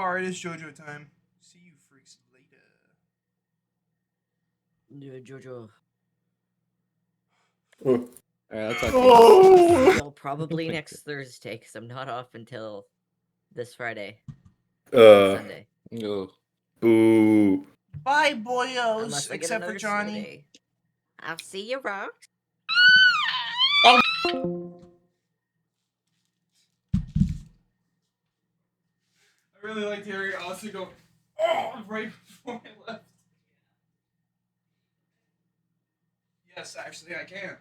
Alright, it's JoJo time. See you freaks later. Yeah, Jojo. Oh. Alright, I'll talk to you. Oh! See y'all probably next Thursday, because I'm not off until this Friday. Sunday. No. Boo. Bye, boyos. Unless I get Except another for snow Johnny. day. I'll see you, Rox. I really liked hearing Austin go, oh, right before I left. Yes, actually, I can.